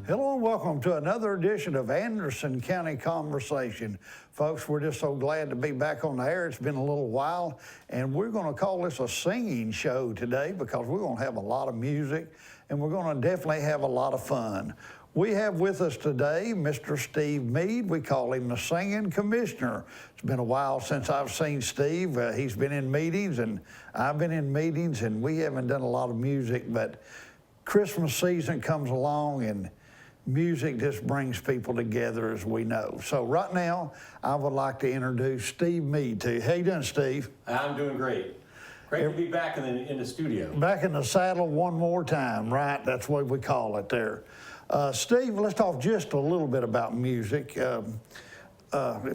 Hello and welcome to another edition of Anderson County Conversation. Folks, we're just so glad to be back on the air. It's been a little while, and we're going to call this a singing show today because we're going to have a lot of music, and we're going to definitely have a lot of fun. We have with us today Mr. Steve Mead. We call him the Singing Commissioner. It's been a while since I've seen Steve. He's been in meetings, and I've been in meetings, and we haven't done a lot of music, but Christmas season comes along, and music just brings people together, as we know. So right now, I would like to introduce Steve Mead to you. How you doing, Steve? I'm doing great. Great to be back in the studio. Back in the saddle one more time, right? That's what we call it there. Steve, let's talk just a little bit about music.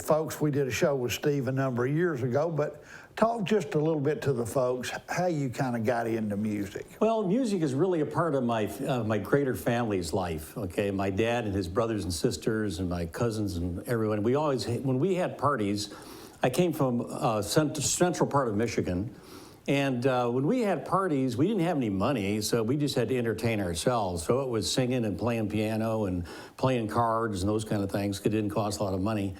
Folks, we did a show with Steve a number of years ago, but talk just a little bit to the folks how you kind of got into music. Well, music is really a part of my greater family's life. Okay, my dad and his brothers and sisters and my cousins and everyone. We always, when we had parties, I came from central part of Michigan, and when we had parties, we didn't have any money, so we just had to entertain ourselves. So it was singing and playing piano and playing cards and those kind of things. It didn't cost a lot of money.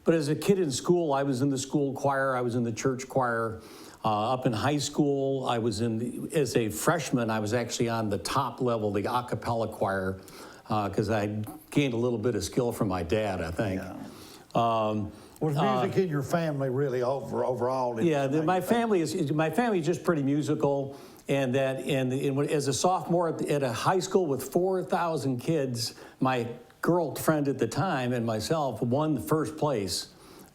But as a kid in school, I was in the school choir, I was in the church choir. Up in high school, as a freshman, I was actually on the top level, the a cappella choir, because I gained a little bit of skill from my dad, I think. Yeah. Was music in your family really overall? Yeah, my family is just pretty musical, and as a sophomore at a high school with 4,000 kids, my girlfriend at the time and myself won the first place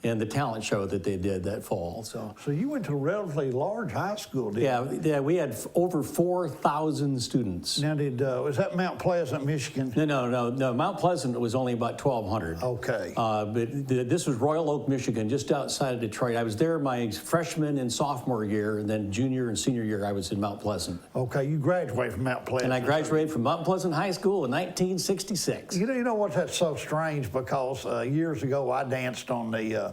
in the talent show that they did that fall. So you went to a relatively large high school, didn't you? Yeah, we had over 4,000 students. Now, was that Mount Pleasant, Michigan? No. Mount Pleasant was only about 1,200. Okay. But this was Royal Oak, Michigan, just outside of Detroit. I was there my freshman and sophomore year, and then junior and senior year I was in Mount Pleasant. Okay, you graduated from Mount Pleasant. And I graduated from Mount Pleasant High School in 1966. You know what? That's so strange because years ago I danced on the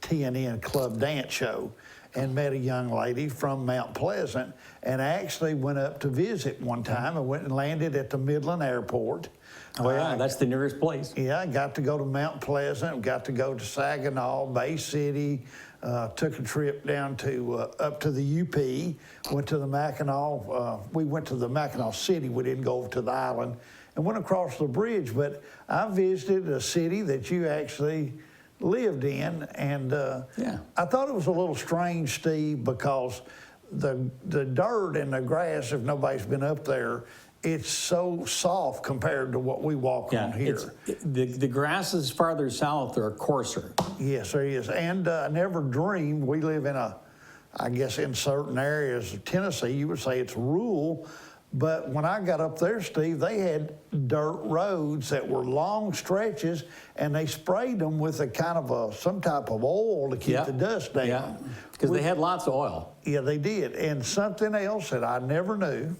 TNN Club dance show and met a young lady from Mount Pleasant, and I actually went up to visit one time. I went and landed at the Midland Airport. Oh yeah, that's the nearest place. Yeah, I got to go to Mount Pleasant, got to go to Saginaw, Bay City, took a trip down to up to the UP, went to the Mackinac. We went to the Mackinac City. We didn't go over to the island, and went across the bridge. But I visited a city that you actually lived in, and I thought it was a little strange, Steve, because the dirt and the grass, if nobody's been up there, it's so soft compared to what we walk on here. The grasses farther south are coarser. Yes, there is. And I never dreamed, we live in I guess in certain areas of Tennessee, you would say it's rural, but when I got up there, Steve, they had dirt roads that were long stretches, and they sprayed them with a kind of some type of oil to keep the dust down. Yeah, because they had lots of oil. Yeah, they did. And something else that I never knew,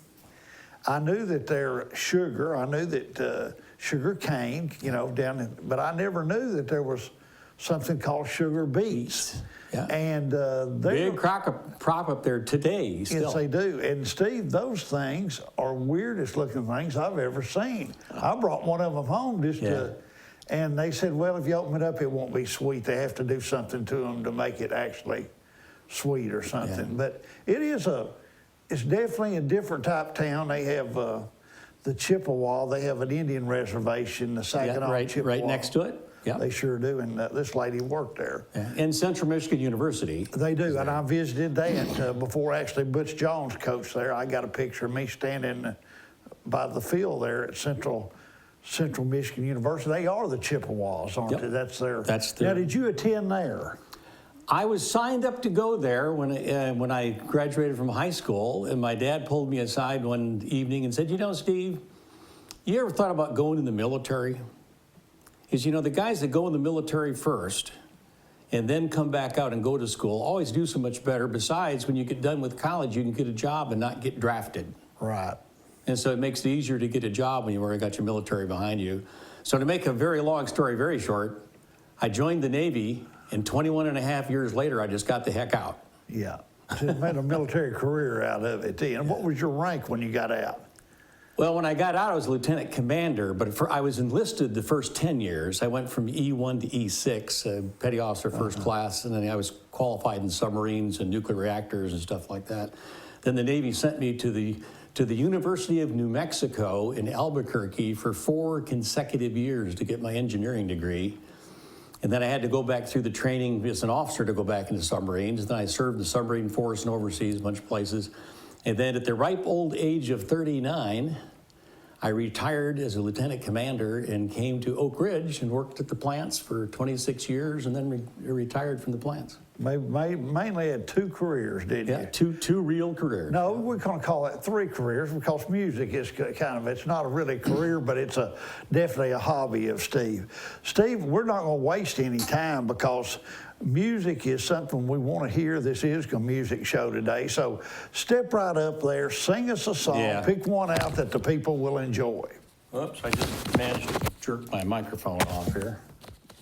I knew that they're sugar, I knew that sugar cane, but I never knew that there was something called sugar beets. Yeah. And big crop up there today still. Yes, they do. And Steve, those things are weirdest looking things I've ever seen. I brought one of them home and they said, well, if you open it up, it won't be sweet. They have to do something to them to make it actually sweet or something. Yeah. But it's definitely a different type town. They have the Chippewa. They have an Indian reservation, the Saginaw Chippewa. Right next to it. Yeah. They sure do, and this lady worked there. Yeah. And Central Michigan University. They do, and I visited that before actually Butch Jones coached there. I got a picture of me standing by the field there at Central Michigan University. They are the Chippewas, aren't they? That's their. Now, did you attend there? I was signed up to go there when I graduated from high school, and my dad pulled me aside one evening and said, Steve, you ever thought about going in the military? Is the guys that go in the military first and then come back out and go to school always do so much better. Besides, when you get done with college, you can get a job and not get drafted. Right. And so it makes it easier to get a job when you've already got your military behind you. So to make a very long story very short, I joined the Navy, and 21 and a half years later, I just got the heck out. Yeah. So you made a military career out of it. And what was your rank when you got out? Well, when I got out, I was lieutenant commander, but I was enlisted the first 10 years. I went from E1 to E6, petty officer first class, and then I was qualified in submarines and nuclear reactors and stuff like that. Then the Navy sent me to the University of New Mexico in Albuquerque for 4 consecutive years to get my engineering degree. And then I had to go back through the training as an officer to go back into submarines. And then I served in the submarine force and overseas, a bunch of places. And then at the ripe old age of 39, I retired as a lieutenant commander and came to Oak Ridge and worked at the plants for 26 years and then retired from the plants. Mainly had 2 careers, didn't you? Yeah, two real careers. No, we're going to call it 3 careers because music is it's not a really career, but it's definitely a hobby of Steve. Steve, we're not going to waste any time because music is something we want to hear. This is a music show today. So step right up there, sing us a song, pick one out that the people will enjoy. Oops, I just managed to jerk my microphone off here.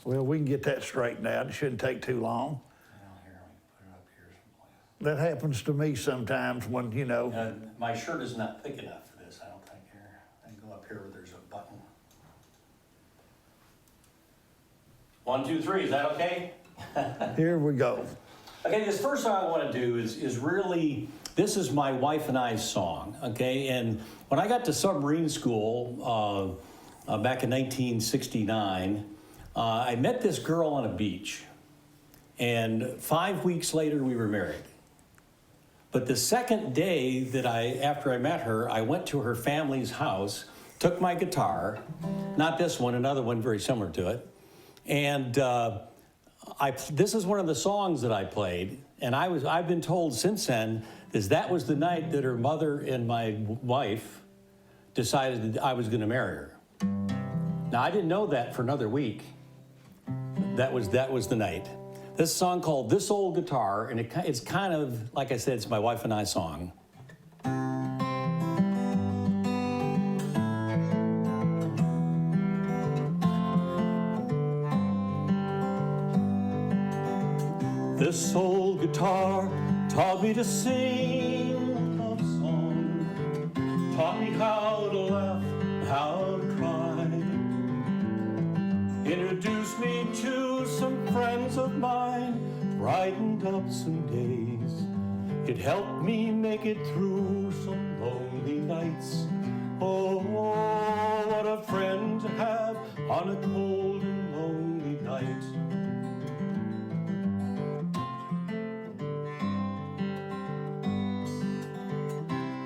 Well, we can get that straightened out. It shouldn't take too long. That happens to me sometimes when, you know. My shirt is not thick enough for this, I don't think. Here, I can go up here where there's a button. 1, 2, 3, is that okay? Here we go. Okay, this first song I want to do is really, this is my wife and I's song, okay? And when I got to submarine school back in 1969, I met this girl on a beach. And 5 weeks later, we were married. But the second day that after I met her, I went to her family's house, took my guitar, not this one, another one very similar to it, and this is one of the songs that I played, and I've been told since then that was the night that her mother and my wife decided that I was going to marry her. Now I didn't know that for another week. That was the night. This song called "This Old Guitar," and it's kind of, like I said, it's my wife and I song. This old guitar taught me to sing a love song, taught me how to laugh, how to cry, introduced me to some friends of mine, brightened up some days. It helped me make it through some lonely nights. Oh, what a friend to have on a cold and lonely night.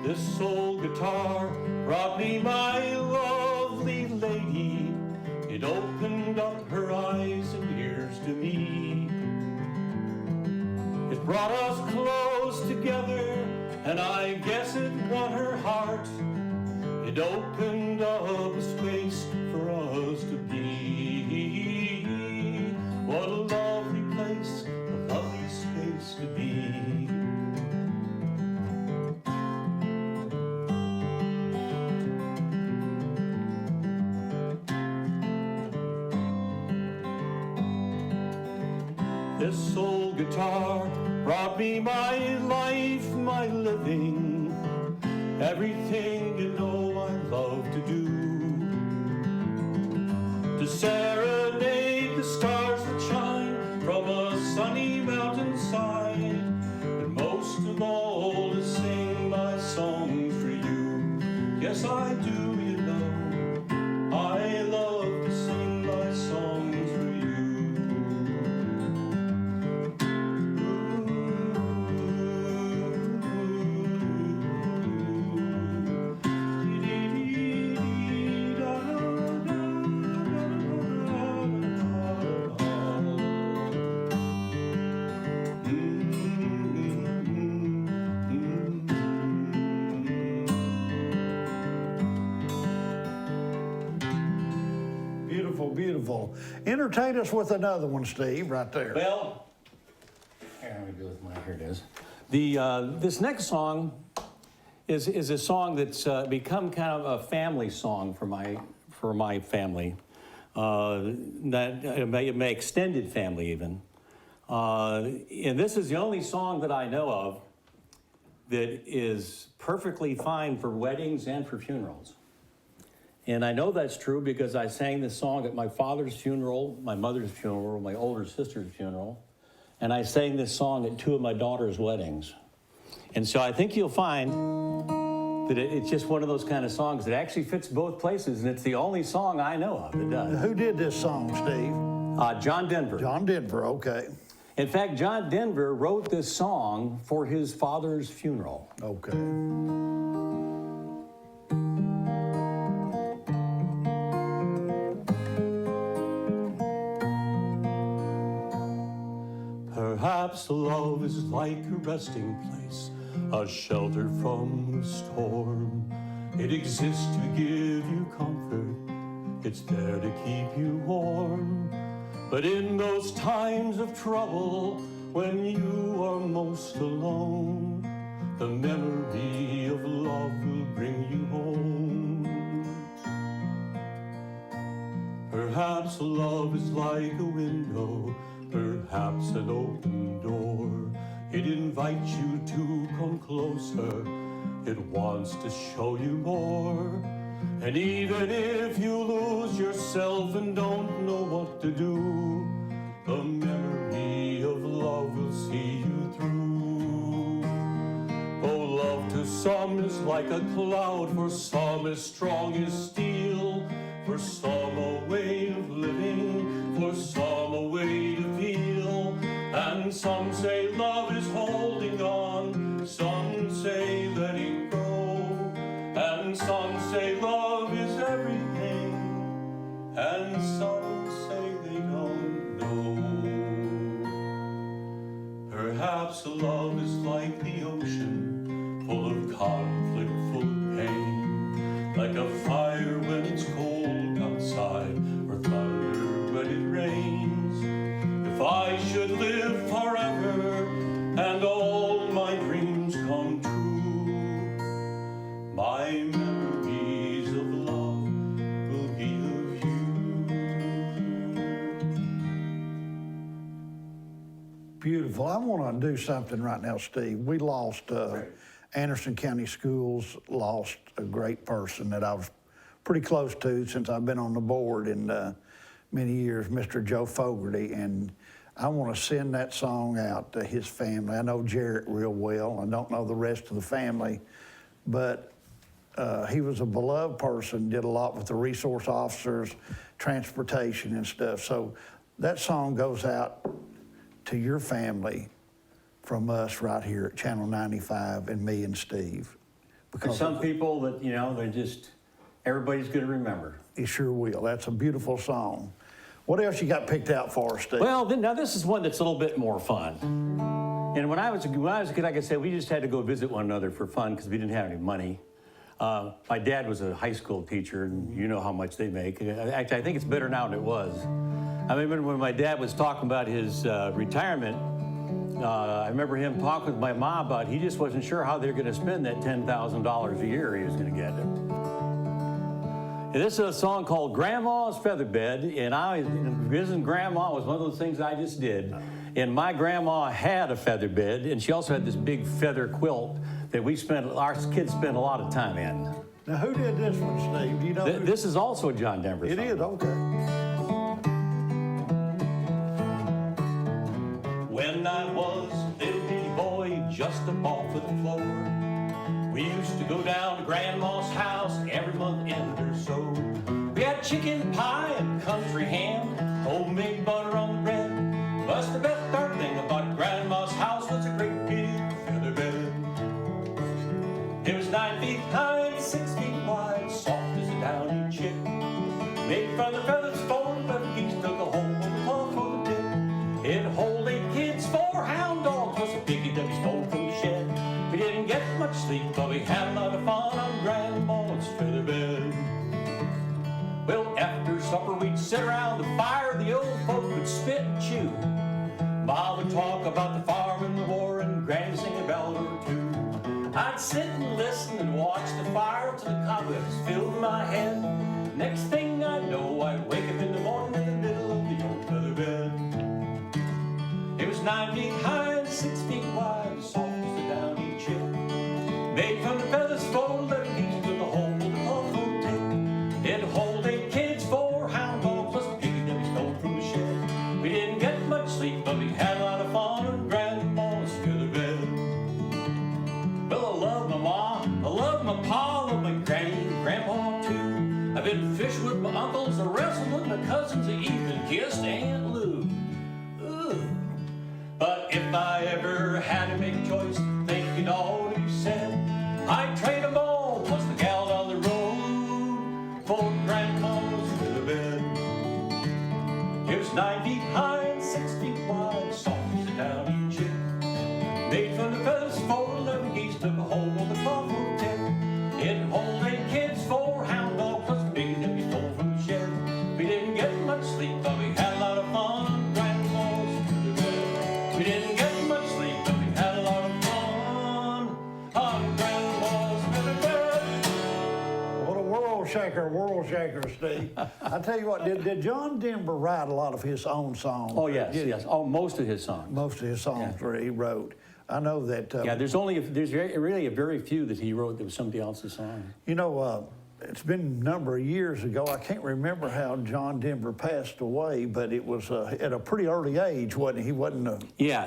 This old guitar brought me my lovely lady. It opened up her eyes and ears to me. It brought us close together, and I guess it won her heart. It opened up a space for us to be. What a lovely place, a lovely space to be. This old guitar brought me my life, my living, everything you know I love to do. To serenade the stars that shine from a sunny mountainside, and most of all to sing my songs for you. Yes, I do, you know, I love to sing my songs for you. Beautiful. Entertain us with another one, Steve, right there. Well, here, let me do with my, here it is. This next song is a song that's become kind of a family song for my family, my extended family even. And this is the only song that I know of that is perfectly fine for weddings and for funerals. And I know that's true because I sang this song at my father's funeral, my mother's funeral, my older sister's funeral, and I sang this song at 2 of my daughter's weddings. And so I think you'll find that it's just one of those kind of songs that actually fits both places, and it's the only song I know of that does. Who did this song, Steve? John Denver. John Denver, okay. In fact, John Denver wrote this song for his father's funeral. Okay. Perhaps love is like a resting place, a shelter from the storm. It exists to give you comfort, it's there to keep you warm. But in those times of trouble, when you are most alone, the memory of love will bring you home. Perhaps love is like a window, perhaps an open door. It invites you to come closer, it wants to show you more. And even if you lose yourself and don't know what to do, the memory of love will see you through. Oh, love to some is like a cloud, for some is strong as steel, for some a way of living, for some a way to feel. And some say love is holding on, some say letting go, and some say love is everything, and some say they don't know. Perhaps love is like the ocean, full of conflict, full of pain, like a fire when it's cold outside, or thunder when it rains. If I should live forever and all my dreams come true, my memories of love will be of you. Beautiful. I want to do something right now, Steve. We lost, Anderson County Schools lost a great person that I was pretty close to since I've been on the board in many years, Mr. Joe Fogarty, and I want to send that song out to his family. I know Jarrett real well. I don't know the rest of the family, but he was a beloved person, did a lot with the resource officers, transportation and stuff. So that song goes out to your family from us right here at Channel 95 and me and Steve. Because some people that, you know, they're just, everybody's going to remember. He sure will. That's a beautiful song. What else you got picked out for us, Steve? Well, now this is one that's a little bit more fun. And when I was a kid, like I said, we just had to go visit one another for fun because we didn't have any money. My dad was a high school teacher, and you know how much they make. Actually, I think it's better now than it was. I remember when my dad was talking about his retirement, I remember him talking with my mom about he just wasn't sure how they were going to spend that $10,000 a year he was going to get. And this is a song called Grandma's Featherbed, and visiting Grandma was one of those things I just did. And my grandma had a featherbed, and she also had this big feather quilt that our kids spent a lot of time in. Now, who did this one, Steve? Do you know? This is also a John Denver song. It is, okay. When I was a little bitty boy, just up off of the floor, we used to go down to Grandma's house every month end or so. We had chicken pie and country ham, homemade butter on the bread. But the best darn thing about Grandma's house was a great big feather bed. It was 9 feet high and 6 feet wide, soft as a downy chick. Made from the feathers folded, but each took a hole in the cloth for the tip. It'd hold 8 kids, 4 hound dogs, plus a piggy that we stole from the shed. We didn't get much sleep, but we had a lot of fun on Grandma's feather bed. Well, after supper we'd sit around the fire, the old folk would spit and chew. Ma would talk about the farm and the war, and Granny sing a bell or two. I'd sit and listen and watch the fire till the cobwebs filled my head. Next thing I know, I'd wake up in the morning in the middle of the old feather bed. It was 9 feet high and 6 feet wide, soft as a downy chip. Made from the feathers folded, that each took a hole in the cloth for tape. It but we had a lot of fun on Grandma's feather bed. Well, I love my mom, I love my pa, I love my granny and grandpa too. I've been fishing with my uncles, I wrestled with my cousins, I even kissed Aunt Lou. Ooh. But if I ever had to make a choice, thinking all you said, I'd trade them all, plus the gal down the road, for Grandma's feather bed. It was 9 feet high and 6 feet wide, soft as a downy chick, made from the feathers for 11 geese, took a hole on the top of 10. It hold 8 kids, 4 hound dogs, plus the big that we stole from the shed. We didn't get much sleep, but we had a lot of fun on Grandma's feather bed. We didn't get much sleep, but we had a lot of fun on Grandma's feather bed. What a world shaker, Steve. I tell you what, did John Denver write a lot of his own songs? Oh, yes, yes. Oh, most of his songs. Most of his songs where he wrote. I know that. Yeah, there's really a very few that he wrote that was somebody else's song. You know, it's been a number of years ago. I can't remember how John Denver passed away, but it was at a pretty early age, wasn't he? He wasn't a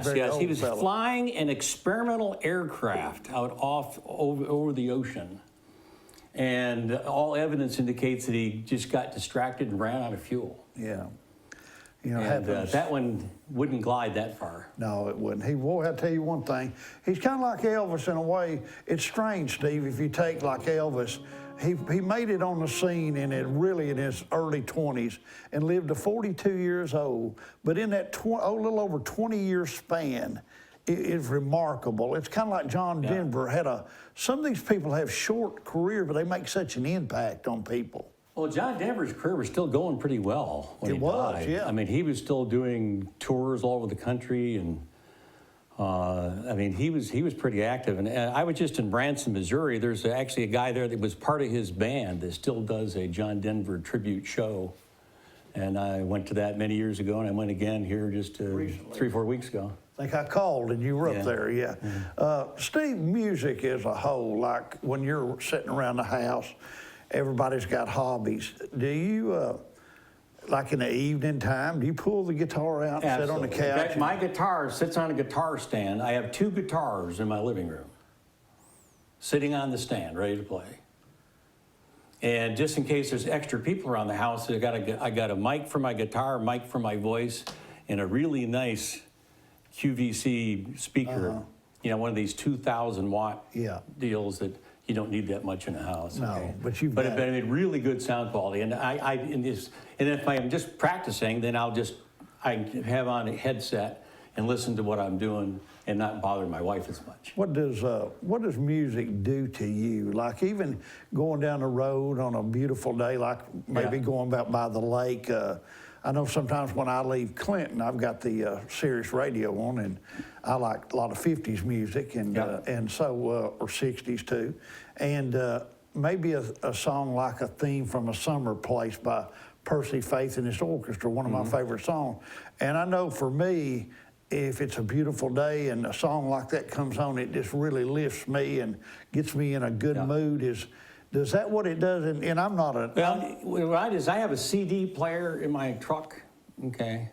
very old He was fellow. flying an experimental aircraft out over the ocean. And all evidence indicates that he just got distracted and ran out of fuel. Yeah. You know, And happens. that one wouldn't glide that far. No, it wouldn't. I'll tell you one thing. He's kind of like Elvis in a way. It's strange, Steve, if you take like Elvis. He made it on the scene in his early 20s and lived to 42 years old. But in that little over 20-year span, it is remarkable. It's kind of like John Denver had some of these people have short career, but they make such an impact on people. Well, John Denver's career was still going pretty well when he died. Yeah. I mean, he was still doing tours all over the country, and I mean, he was pretty active. And I was just in Branson, Missouri. There's actually a guy there that was part of his band that still does a John Denver tribute show. And I went to that many years ago, and I went again here just 3 or 4 weeks ago. I think I called and you were up there, yeah. Steve, music as a whole, like when you're sitting around the house, everybody's got hobbies. Do you, like in the evening time, do you pull the guitar out and sit on the couch? In fact, my guitar sits on a guitar stand. I have 2 guitars in my living room, sitting on the stand, ready to play. And just in case there's extra people around the house, I got a mic for my guitar, a mic for my voice, and a really nice QVC speaker. You know, one of these 2,000 watt deals that you don't need that much in a house. No, okay? but you've got got it made really good sound quality. And and if I'm just practicing, then I have on a headset and listen to what I'm doing and not bother my wife as much. What does music do to you? Like even going down the road on a beautiful day, like maybe going out by the lake. I know sometimes when I leave Clinton, I've got the Sirius radio on, and I like a lot of 50s music and so or 60s too, and maybe a song like a theme from A Summer Place by Percy Faith and his orchestra, one of my favorite songs. And I know for me, if it's a beautiful day and a song like that comes on, it just really lifts me and gets me in a good mood. Does that what it does? And I'm not a... Well, right is I have a CD player in my truck, okay?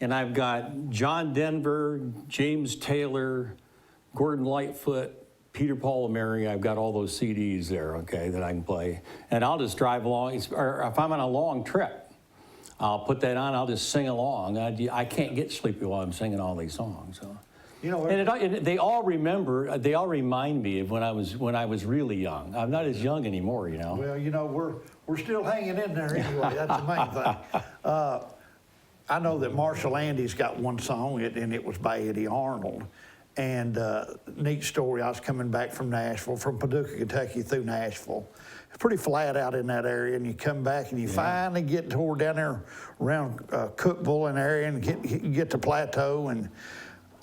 And I've got John Denver, James Taylor, Gordon Lightfoot, Peter, Paul, and Mary. I've got all those CDs there, okay, that I can play. And I'll just drive along, or if I'm on a long trip, I'll put that on, I'll just sing along. I can't get sleepy while I'm singing all these songs, so. You know, and they all remind me of when I was really young. I'm not as young anymore, you know. Well, you know, we're still hanging in there anyway. That's the main thing. I know that Marshall Andy's got one song, and it was by Eddie Arnold. And neat story, I was coming back from Nashville, from Paducah, Kentucky through Nashville. It's pretty flat out in that area, and you come back and you finally get toward down there around Cookville and area and get to Plateau, and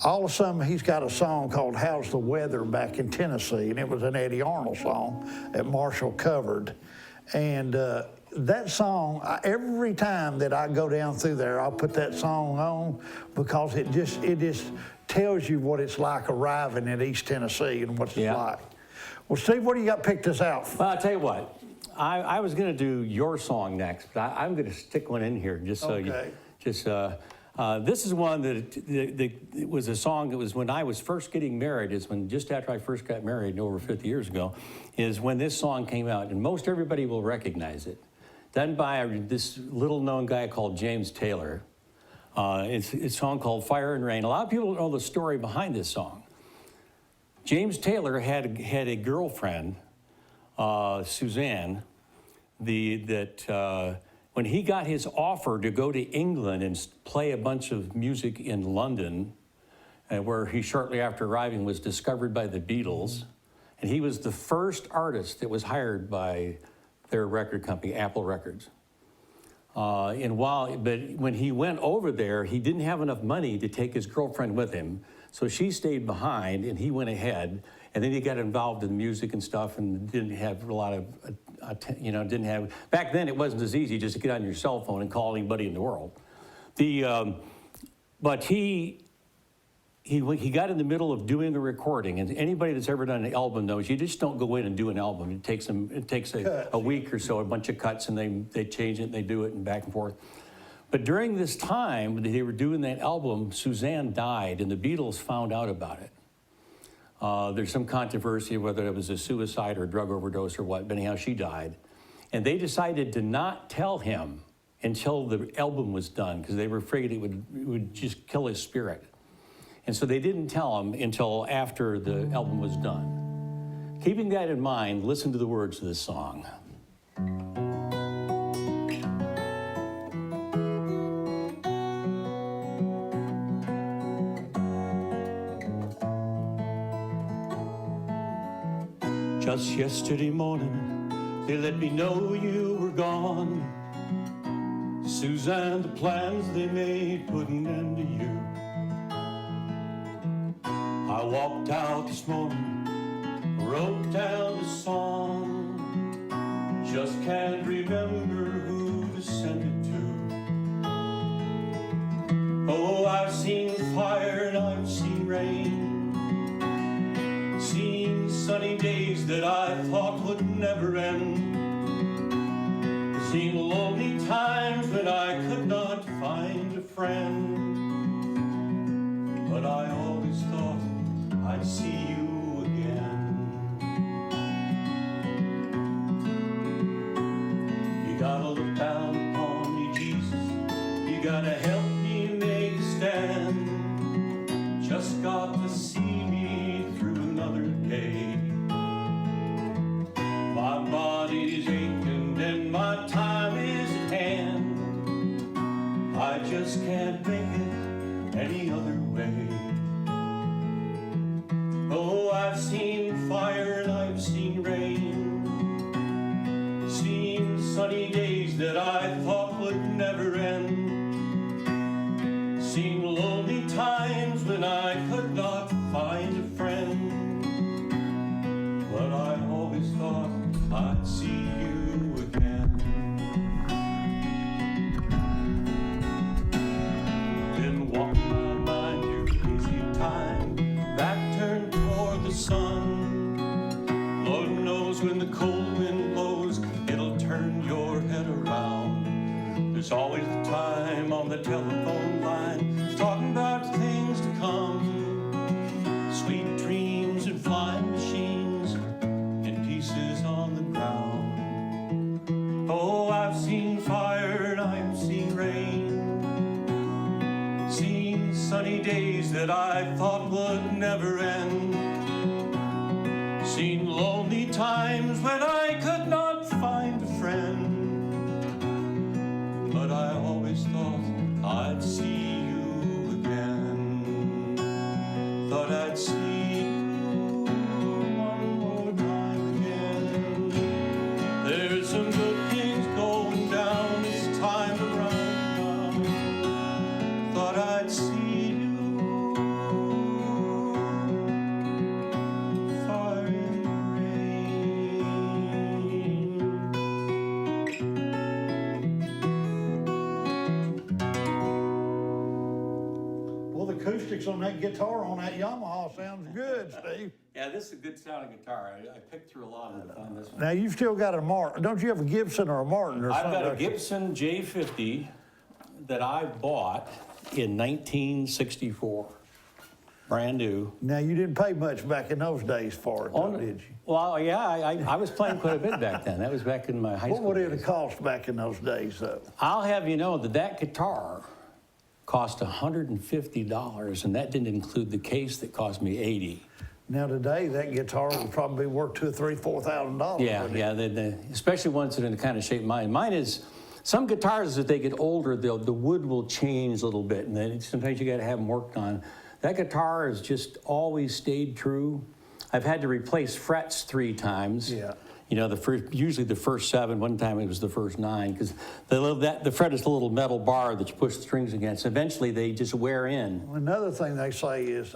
all of a sudden, he's got a song called How's the Weather back in Tennessee, and it was an Eddie Arnold song that Marshall covered. And that song, every time that I go down through there, I'll put that song on because it just tells you what it's like arriving in East Tennessee and what it's like. Well, Steve, what do you got picked us out for? Well, I'll tell you what, I was going to do your song next, but I'm going to stick one in here just so This is one that it was a song that was when I was first getting married, just after I first got married over 50 years ago, is when this song came out, and most everybody will recognize it. Done by this little known guy called James Taylor. It's a song called Fire and Rain. A lot of people don't know the story behind this song. James Taylor had a girlfriend, Suzanne, when he got his offer to go to England and play a bunch of music in London, where he shortly after arriving was discovered by the Beatles, and he was the first artist that was hired by their record company, Apple Records. But when he went over there, he didn't have enough money to take his girlfriend with him, so she stayed behind and he went ahead, and then he got involved in music and stuff and didn't have a lot of, back then it wasn't as easy just to get on your cell phone and call anybody in the world. But he got in the middle of doing a recording, and anybody that's ever done an album knows you just don't go in and do an album. It takes a week or so, a bunch of cuts, and they change it and they do it and back and forth. But during this time that they were doing that album, Suzanne died, and the Beatles found out about it. There's some controversy whether it was a suicide or a drug overdose or what, but anyhow, she died. And they decided to not tell him until the album was done, because they were afraid it would just kill his spirit. And so they didn't tell him until after the album was done. Keeping that in mind, listen to the words of this song. Just yesterday morning, they let me know you were gone. Suzanne, the plans they made put an end to you. I walked out this morning, wrote down the song. Just can't remember who to send it to. Oh, I've seen fire and I've seen rain. Seen sunny days that I thought would never end. Seen lonely times when I could not find a friend. But I always thought I'd see you again. You gotta look down upon me, Jesus. You gotta help me make a stand. Just got to see me through another day. My body's aching and my time is at hand. I just can't make it any other way. Oh, I've seen fire and I've seen rain. Seen sunny days that I thought would never end. Seen lonely times when I could not find a friend. But I always thought I'd see you again. Been walking my mind through easy time, back turned toward the sun. Lord knows when the cold wind blows, it'll turn your head around. There's always the time on the telephone line, talking about things to come. Sweet dreams and flying machines and pieces on the ground. Oh, I've seen fire and I've seen rain. Seen sunny days that I thought would never end. Seen lonely times when I could not find a friend. But I always thought I'd see you again. Thought I'd see you one more time again. There's some good things going down this time around. Thought I'd see you. Fire and rain. Well, the acoustics on that guitar on that Yamaha sounds good, Steve. Yeah, this is a good sounding guitar. I picked through a lot of it to find this one. Now, you've still got a Martin. Don't you have a Gibson or a Martin or I've something? got a Gibson J50 that I bought in 1964. Brand new. Now, you didn't pay much back in those days for it, though, did you? Well, yeah, I was playing quite a bit back then. That was back in my high school. What would it days. have cost back in those days, though? I'll have you know that guitar cost $150, and that didn't include the case that cost me $80. Now, today, that guitar would probably be worth $2,000, $3,000, $4,000. Yeah, especially ones that are in the kind of shape mine. Mine is, some guitars, as they get older, the wood will change a little bit, and then sometimes you got to have them worked on. That guitar has just always stayed true. I've had to replace frets 3 times. Yeah. You know, usually the first 7. One time it was the first 9, because the fret is a little metal bar that you push the strings against. Eventually, they just wear in. Another thing they say is,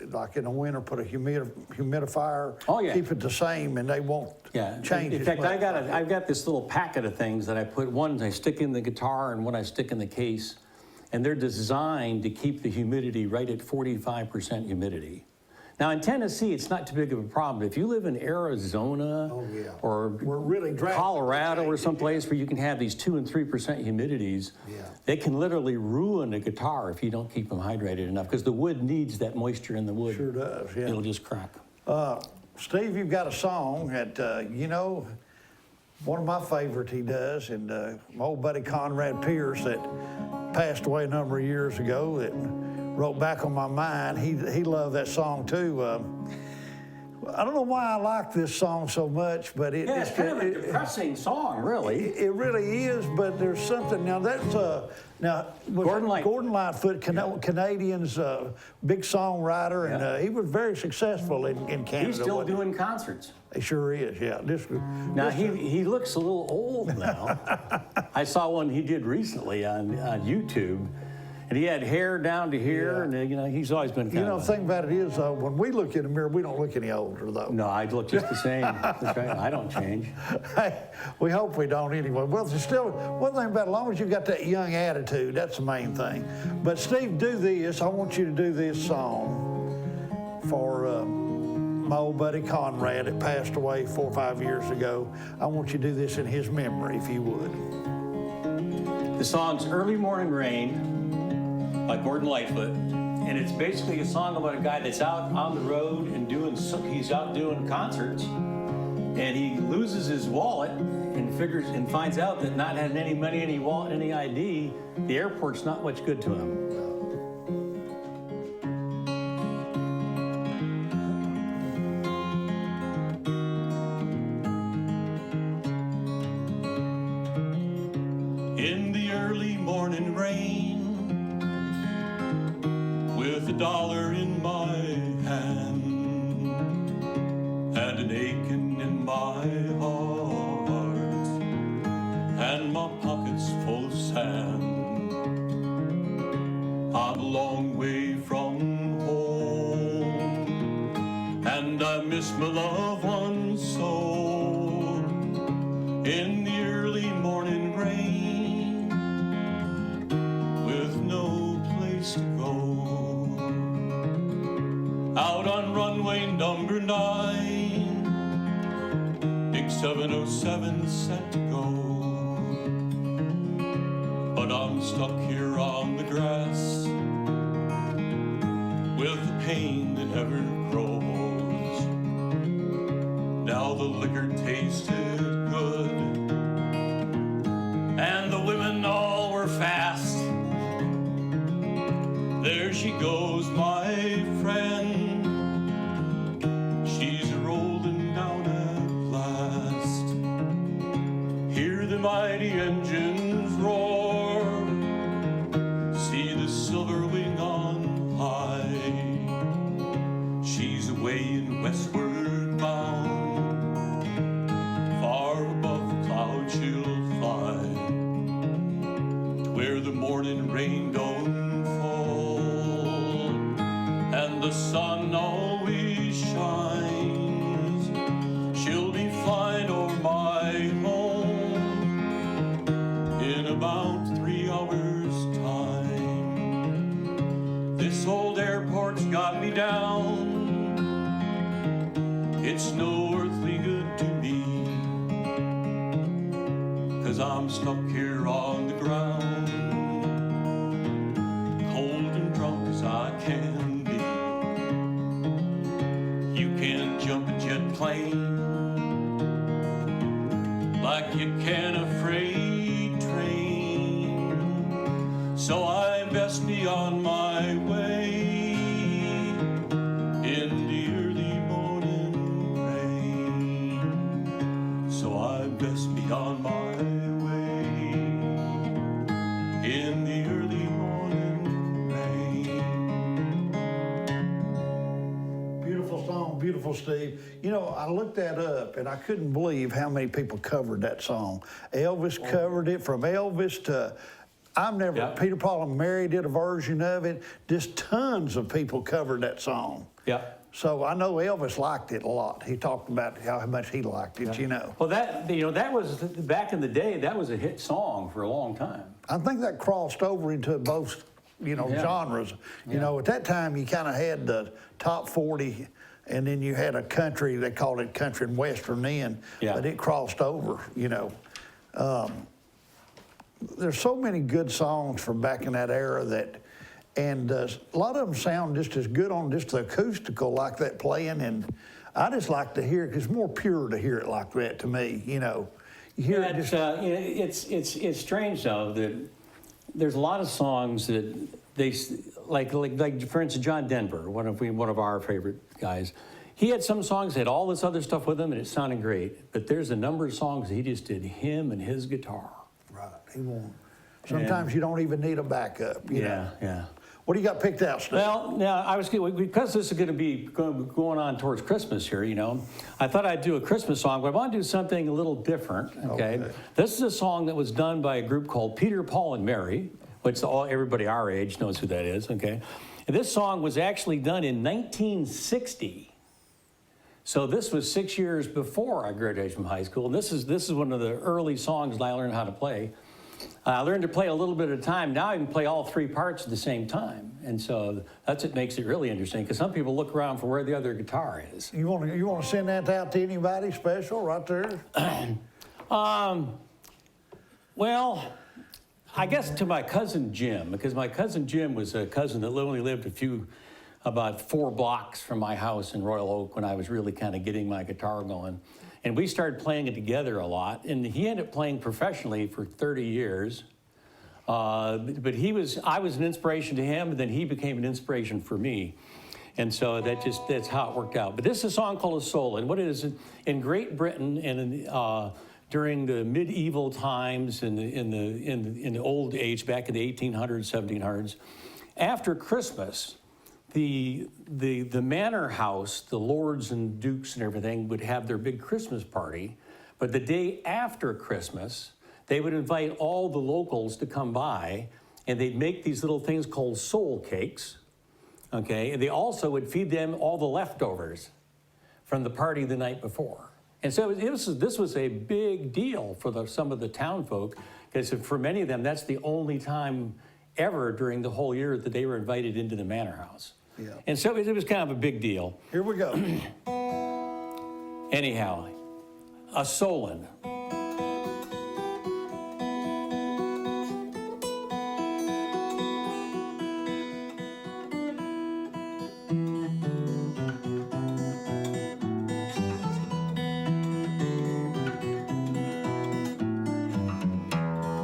like in the winter, put a humidifier. Oh, yeah. Keep it the same, and they won't change. In fact, I've got this little packet of things that I put. One I stick in the guitar, and one I stick in the case, and they're designed to keep the humidity right at 45% humidity. Now, in Tennessee, it's not too big of a problem. If you live in Arizona or We're really Colorado or someplace where you can have these 2% and 3% humidities, they can literally ruin a guitar if you don't keep them hydrated enough, because the wood needs that moisture in the wood. Sure does, yeah. It'll just crack. Steve, you've got a song that, you know, one of my favorites he does, and my old buddy Conrad Pierce that passed away a number of years ago that wrote Back on My Mind. He loved that song too. I don't know why I like this song so much, but it's kind of a depressing song, really. It really is, but there's something. Now, that's Gordon Lightfoot, Canadian's big songwriter, and he was very successful in Canada. He's still doing concerts. He sure is, yeah. Now, he looks a little old now. I saw one he did recently on YouTube. And he had hair down to here, and you know, he's always been kind of... the thing about it is, when we look in the mirror, we don't look any older, though. No, I look just the same. That's right. I don't change. Hey, we hope we don't anyway. Well, there's still one thing about it, as long as you've got that young attitude, that's the main thing. But Steve, do this. I want you to do this song for my old buddy Conrad that passed away 4 or 5 years ago. I want you to do this in his memory, if you would. The song's Early Morning Rain by Gordon Lightfoot, and it's basically a song about a guy that's out on the road and he's out doing concerts, and he loses his wallet and finds out that not having any money, any wallet, any ID, the airport's not much good to him. In the early morning rain, with $1 in my hand and an aching in my heart and my pockets full of sand, I'm a long way from home and I miss my loved ones so. In the early morning rain, with no place to go, out on runway number 9, big 707 set to go. But I'm stuck here on the grass with the pain that never grows. Now the liquor tasted good and the women all were fast. There she goes, my friend. She's rolling down at last. Hear the mighty engines roar. See the silver wing on high. She's away in westward bound. Far above the clouds she'll fly, to where the morning rain don't fall and the sun always shines. She'll be flying over my home in about 3 hours' time. This old airport's got me down. It's no earthly good to me, 'cause I'm stuck here on the ground, can be. You can't jump a jet plane like you can a freight train. So I best be on my way in the early morning rain. So I best be on my way in the early morning rain. Beautiful song, beautiful, Steve. You know, I looked that up and I couldn't believe how many people covered that song. Elvis covered it, from Elvis to Yeah. Peter, Paul and Mary did a version of it. Just tons of people covered that song. Yeah. So I know Elvis liked it a lot. He talked about how much he liked it, you know. Well, that was, back in the day, that was a hit song for a long time. I think that crossed over into both, Yeah. genres. You know, at that time you kind of had the top 40, and then you had a country, they called it country and western then, Yeah. but it crossed over, There's so many good songs from back in that era and a lot of them sound just as good on just the acoustical like that playing, and I just like to hear it 'cause it's more pure to hear it like that to me, You hear Yeah, it just... it's strange though that there's a lot of songs that they like for instance John Denver, one of our favorite guys. He had some songs that had all this other stuff with him and it sounded great, but there's a number of songs that he just did him and his guitar. Right, he won't. Sometimes you don't even need a backup. You know? Yeah. What do you got picked out, Steve? Well, now because this is going to be going on towards Christmas here, I thought I'd do a Christmas song, but I want to do something a little different. Okay. This is a song that was done by a group called Peter, Paul and Mary, which everybody our age knows who that is. Okay. And this song was actually done in 1960. So this was 6 years before I graduated from high school. And this is one of the early songs that I learned how to play. I learned to play a little bit at a time. Now I can play all three parts at the same time. And so that's what makes it really interesting, because some people look around for where the other guitar is. You want to send that out to anybody special right there? Well, I guess to my cousin Jim, because my cousin Jim was a cousin that only lived about 4 blocks from my house in Royal Oak when I was really kind of getting my guitar going. And we started playing it together a lot. And he ended up playing professionally for 30 years. But I was an inspiration to him, and then he became an inspiration for me. And so that's how it worked out. But this is a song called A Soul. And what it is, in Great Britain and during the medieval times in the old age, back in the 1800s, 1700s, after Christmas, the manor house, the lords and dukes and everything would have their big Christmas party, but the day after Christmas, they would invite all the locals to come by, and they'd make these little things called soul cakes, okay? And they also would feed them all the leftovers from the party the night before. And so this was a big deal for some of the town folk, because for many of them, that's the only time ever during the whole year that they were invited into the manor house. Yeah. And so it was kind of a big deal. Here we go. Anyhow, A Solin.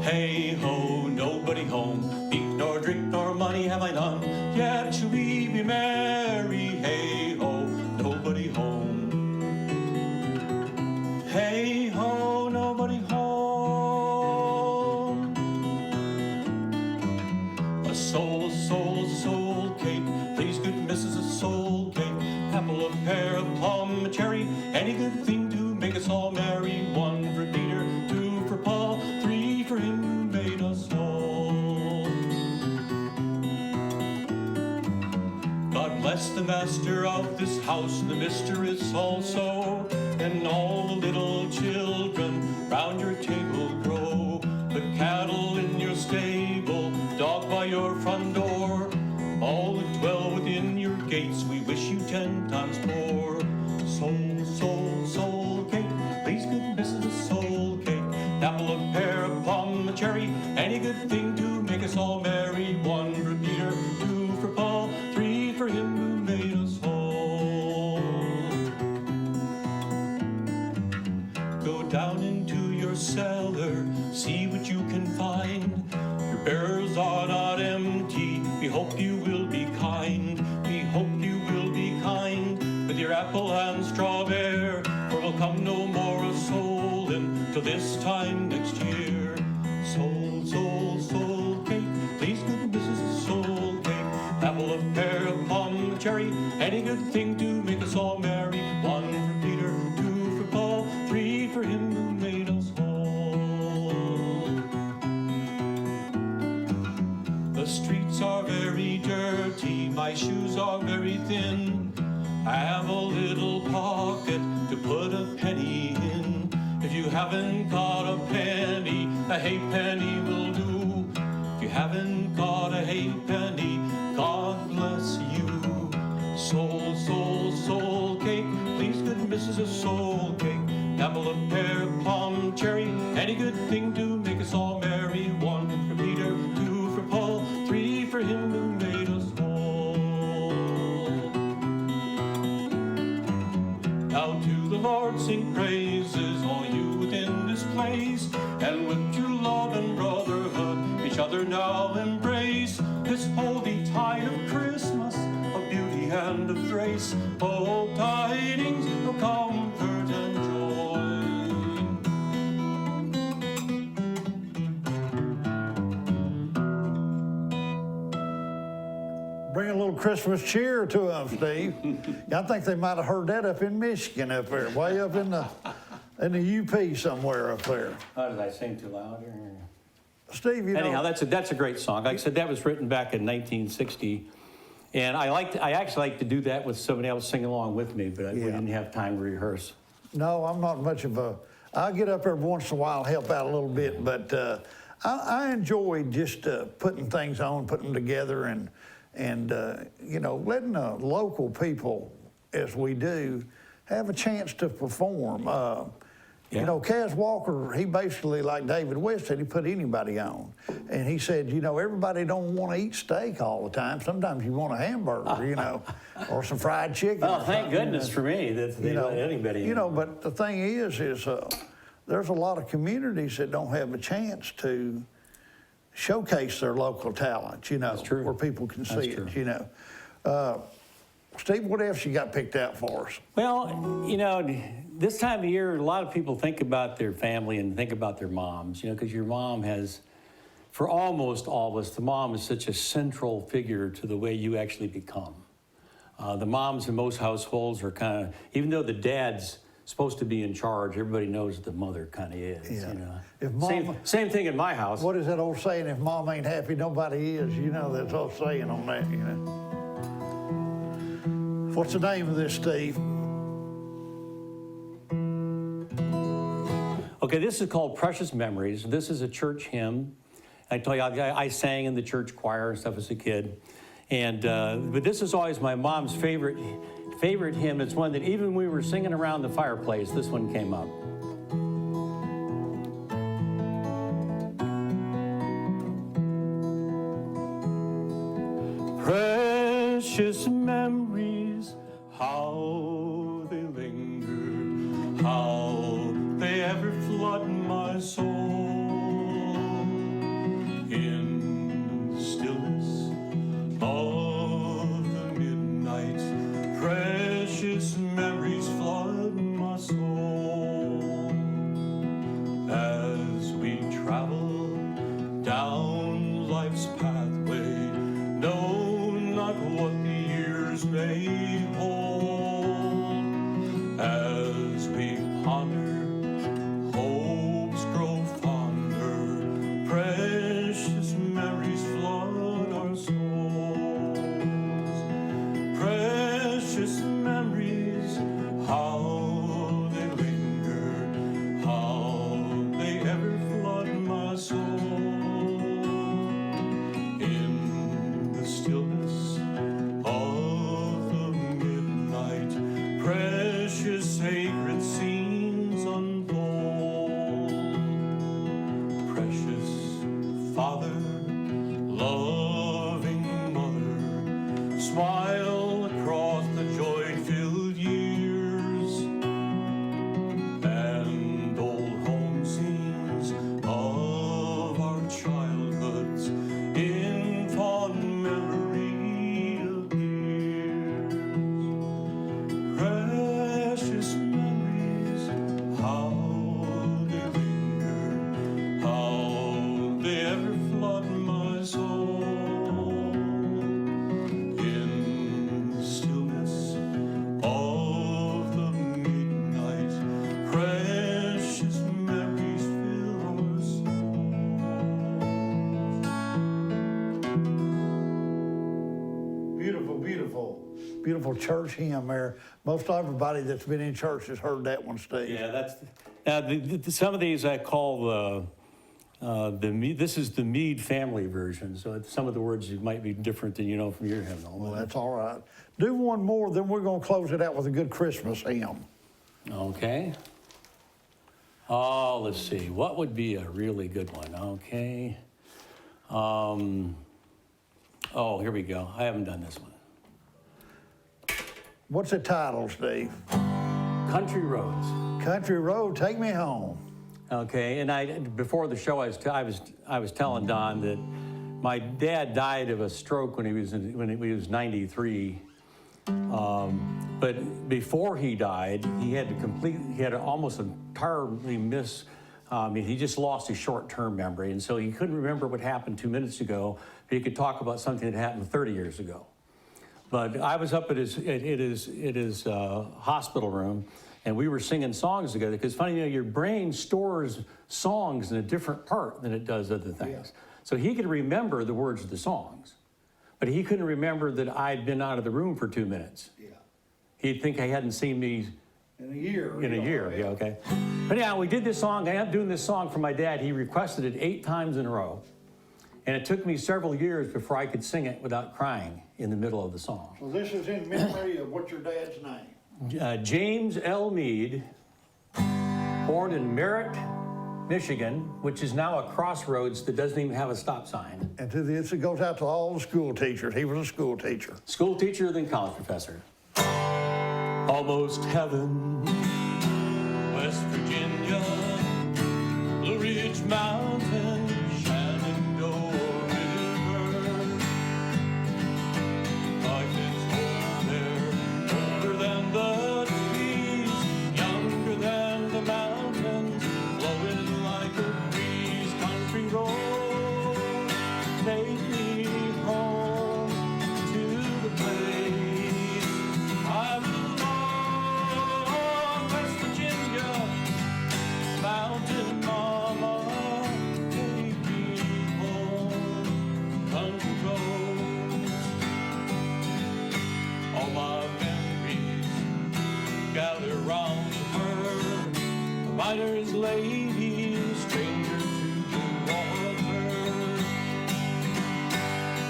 Hey ho, nobody home. Eat nor drink nor money have I none. Yet shall we be merry. Hey ho, nobody home. Hey ho, nobody home. A soul cake. Please, good missus, a soul cake. Apple, a pear, a plum, a cherry. Any good thing to make us all merry. 1 for Peter, 2 for Paul, 3 for him made us all. God bless the master of this house, the mistress also, and all the little children round your table grow. Put cattle in your stable, dog by your front door. All that dwell within your gates, we wish you 10 times more. Soul cake, please good missus, a soul cake. Apple, a pear, a plum, a cherry, any good thing to make us all merry. 1 for Peter, 2 for Paul, 3 apple and strawberry, for will come no more a soul-in till this time next year. Soul, soul, soul cake, please good Mrs. Soul cake. Apple, a pear, a plum, a cherry, any good thing to make us all merry. One for Peter, two for Paul, three for him who made us all. The streets are very dirty, my shoes are very thin. I have a little pocket to put a penny in. If you haven't got a penny, a halfpenny will do. If you haven't got a halfpenny, God bless you. Soul, soul, soul cake, please good Mrs. Soul cake. Apple, a pear, plum, cherry, any good thing to make us all merry. One for Peter, two for Paul, three for him who made us all. Now to the Lord sing praises, all you within this place, and with true love and brotherhood each other now embrace. This holy tide of Christmas, of beauty and of grace, oh tidings of comfort and joy. Bring a little Christmas cheer to them, Steve. I think they might have heard that up in Michigan up there, way up in the UP somewhere up there. Oh, did I sing too loud? Steve, you Anyhow, know, that's a great song. Like I said, that was written back in 1960. And I actually like to do that with somebody else singing along with me, but we didn't have time to rehearse. no, I'm not much of a, I'll get up every once in a while and help out a little bit, but I enjoy just putting things on, putting them together, and you know, letting the local people, as we do, have a chance to perform. You know, Kaz Walker, he basically, like David West said, he put anybody on. And he said, you know, everybody don't want to eat steak all the time. Sometimes you want a hamburger, you know, or some fried chicken. Well, thank goodness for me that they let anybody in. You know, but the thing is there's a lot of communities that don't have a chance to showcase their local talent, you know, where people can see it, you know. Steve, what else you got picked out for us? Well, you know, this time of year, a lot of people think about their family and think about their moms, you know, because your mom has, for almost all of us, the mom is such a central figure to the way you actually become. The moms in most households are kind of, even though the dad's supposed to be in charge, everybody knows the mother kind of is, you know. If mom, same thing in my house. What is that old saying, if mom ain't happy, nobody is? You know, that's all saying on that, you know. What's the name of this, Steve? Okay, this is called Precious Memories. This is a church hymn. I tell you, I sang in the church choir and stuff as a kid. And, but this is always my mom's favorite hymn. It's one that even when we were singing around the fireplace, this one came up. Precious memories, how they linger, how they ever flood my soul. In the stillness of the midnight, precious memories flood my soul. As we travel down life's pathway, know not what the years may hold. As we ponder, hopes grow fonder, precious memories flood our souls. Precious memories, how they linger, how they ever flood my soul. In the stillness of the midnight, precious sacred scenes unfold. Precious Father, loving Mother, smile across the joy-filled years, and old home scenes of our childhoods in fond memory appears. beautiful, beautiful church hymn there. Most everybody that's been in church has heard that one, Steve. Yeah, that's some of these I call this is the Mead family version. So some of the words might be different than you know from your hymnal. Well, that's all right. Do one more, then we're going to close it out with a good Christmas hymn. Okay. Oh, let's see. What would be a really good one? Okay. Oh, here we go. I haven't done this one. What's the title, Steve? Country Roads. Country Road, Take Me Home. Okay, and before the show, I was telling Don that my dad died of a stroke when he was 93. But before he died, he had almost entirely he just lost his short-term memory, and so he couldn't remember what happened 2 minutes ago, but he could talk about something that happened 30 years ago. But I was up at his hospital room, and we were singing songs together, because funny, your brain stores songs in a different part than it does other things. Yeah. So he could remember the words of the songs, but he couldn't remember that I'd been out of the room for 2 minutes. Yeah. He'd think I hadn't seen me in a year. Yeah, okay. But yeah, we did this song. I ended up doing this song for my dad. He requested it 8 times in a row. And it took me several years before I could sing it without crying in the middle of the song. So this is in memory of what's your dad's name? James L. Mead, born in Merritt, Michigan, which is now a crossroads that doesn't even have a stop sign. And to this, it goes out to all the school teachers. He was a school teacher. School teacher, then college professor. Almost heaven, West Virginia, Blue Ridge Mountain, Shenandoah River. Life is old there, older than the trees, younger than the mountains, blowing like a breeze. Country road, take me home to the place I belong. West Virginia, mountain mama, take me home. Country roads, all my memories gather round her. A miner's lady, stranger to the water.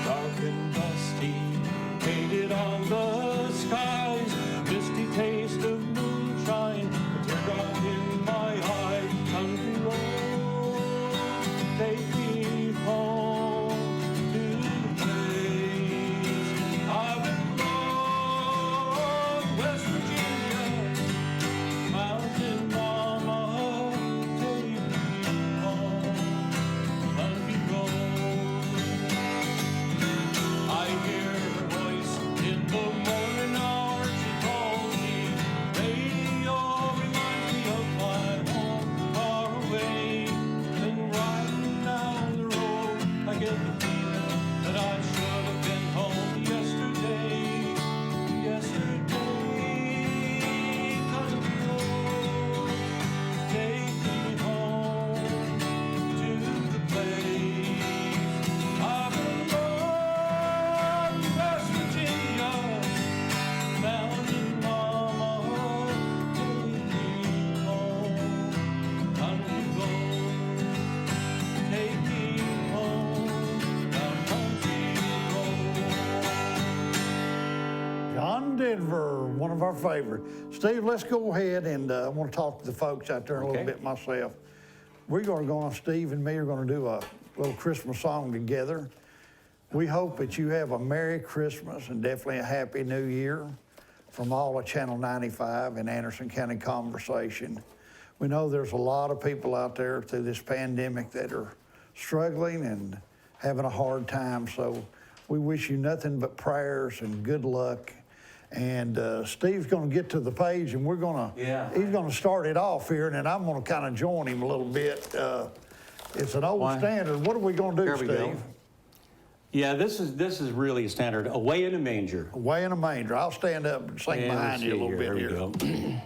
Dark and dusty, painted on the skies, misty taste of moonshine, a teardrop in my eye. Country road, take me home to the place I belong. West Virginia, mountain mama, take me home. Country road, I hear her voice in the morning hour. She calls me. Radio reminds me of my home far away. And riding down the road, I get the feeling that I should have been home yesterday. Country road, take me home to the place I belong. West Virginia, mountain mama, take me home. Country road, take me home. Down country road. John Denver, one of our favorites. Steve, let's go ahead, and I want to talk to the folks out there a little Okay. bit myself. We're going to go on, Steve and me are going to do a little Christmas song together. We hope that you have a Merry Christmas and definitely a Happy New Year from all of Channel 95 and Anderson County Conversation. We know there's a lot of people out there through this pandemic that are struggling and having a hard time, so we wish you nothing but prayers and good luck. And Steve's going to get to the page, and he's going to start it off here, and then I'm going to kind of join him a little bit. It's an old standard. What are we going to do, Here we Steve? go. Yeah, this is really a standard. Away in a Manger. Away in a Manger. I'll stand up and sing And behind you a let's little see bit here. Here we go.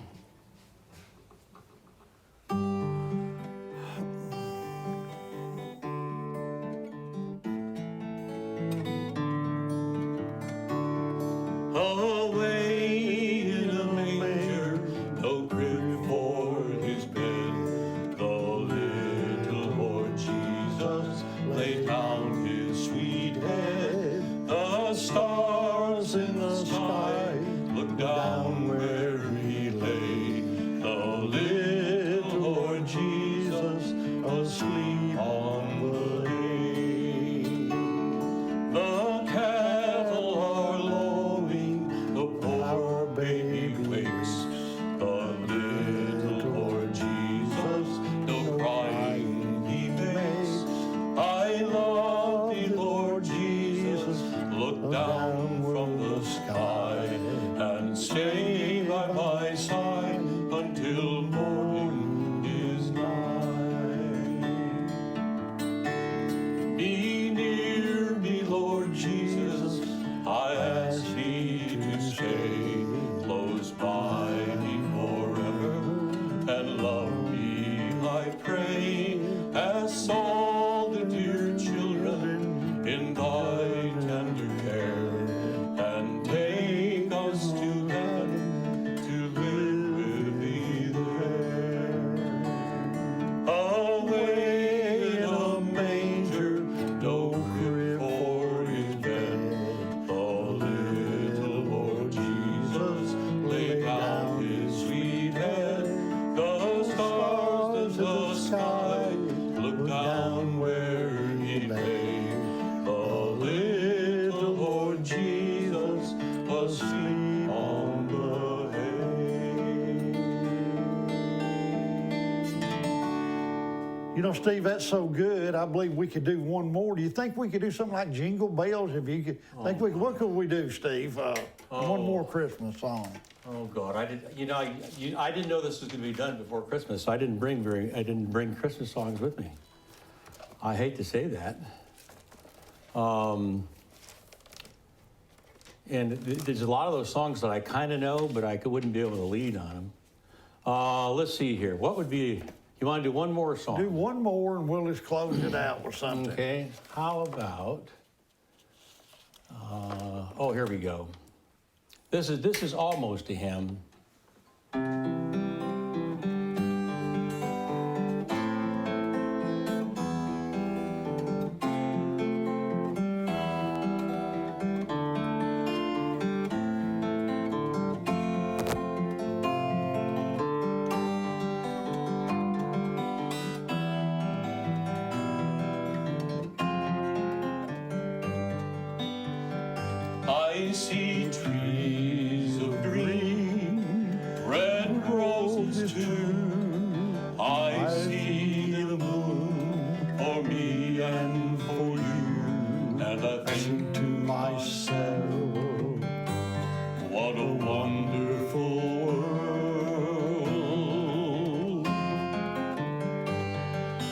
Away in a manger, no crib for his bed, the little Lord Jesus laid down his sweet head. The stars in the sky looked down where he lay, the little Lord Jesus asleep on the hay. The cattle are lowing, the poor baby wakes, the little Lord Jesus no crying he makes. I love thee, Lord Jesus, look down from the sky and stay by my side until morning is nigh. Be near me, Lord Jesus, I ask thee to stay close by me forever and love me, I pray, as all the dear children in thy tender care, and take us to heaven to live with thee there. Away in a manger, no crib for his bed, the little Lord Jesus laid down his sweet head. The stars of the sky looked down where he lay, the little Lord Jesus asleep on the hay. You know, Steve, that's so good. I believe we could do one more. Do you think we could do something like Jingle Bells? If you could, what could we do, Steve? One more Christmas song. Oh God, I didn't know this was going to be done before Christmas. I didn't bring Christmas songs with me. I hate to say that. And there's a lot of those songs that I kind of know, but I wouldn't be able to lead on them. Let's see here. What would be? You want to do one more song? Do one more, and we'll just close it out with something. Okay. How about? Oh, here we go. This is almost a hymn. I see trees of green, red roses too. I see the moon for me and for you. And I think to myself, what a wonderful world.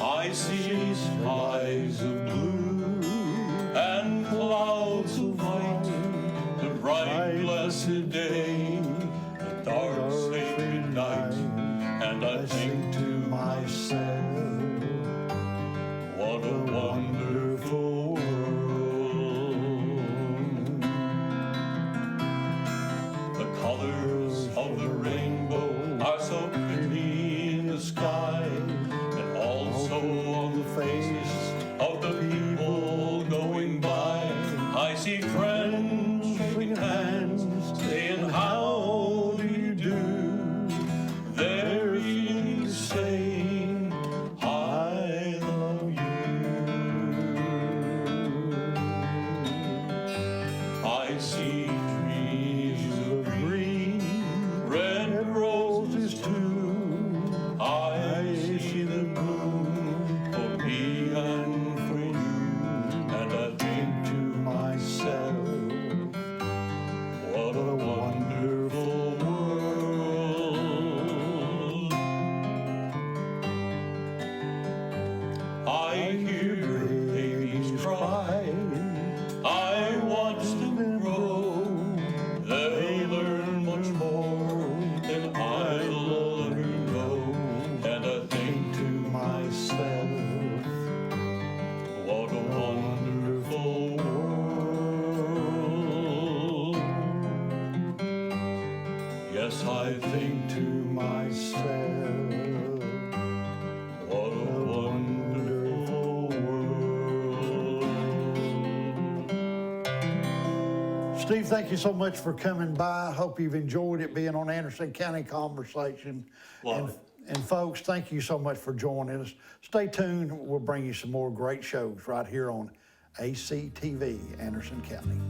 I see skies of blue and clouds of white, the bright blessed day, the dark sacred night, and I think to myself, what a wonderful world. The colors of the rainbow are so pretty in the sky, and also on the faces of the people going by. I see friends shaking hands, saying, how do you do? They're really saying, I love you. I see trees of green, red roses too. I see the moon for me and for you. And I think to myself, what a wonderful world. I hear babies cry, I watch them grow, Yes, I think to myself, what a wonderful world. Steve, thank you so much for coming by. I hope you've enjoyed it being on Anderson County Conversation. Love it. And folks, thank you so much for joining us. Stay tuned. We'll bring you some more great shows right here on ACTV, Anderson County.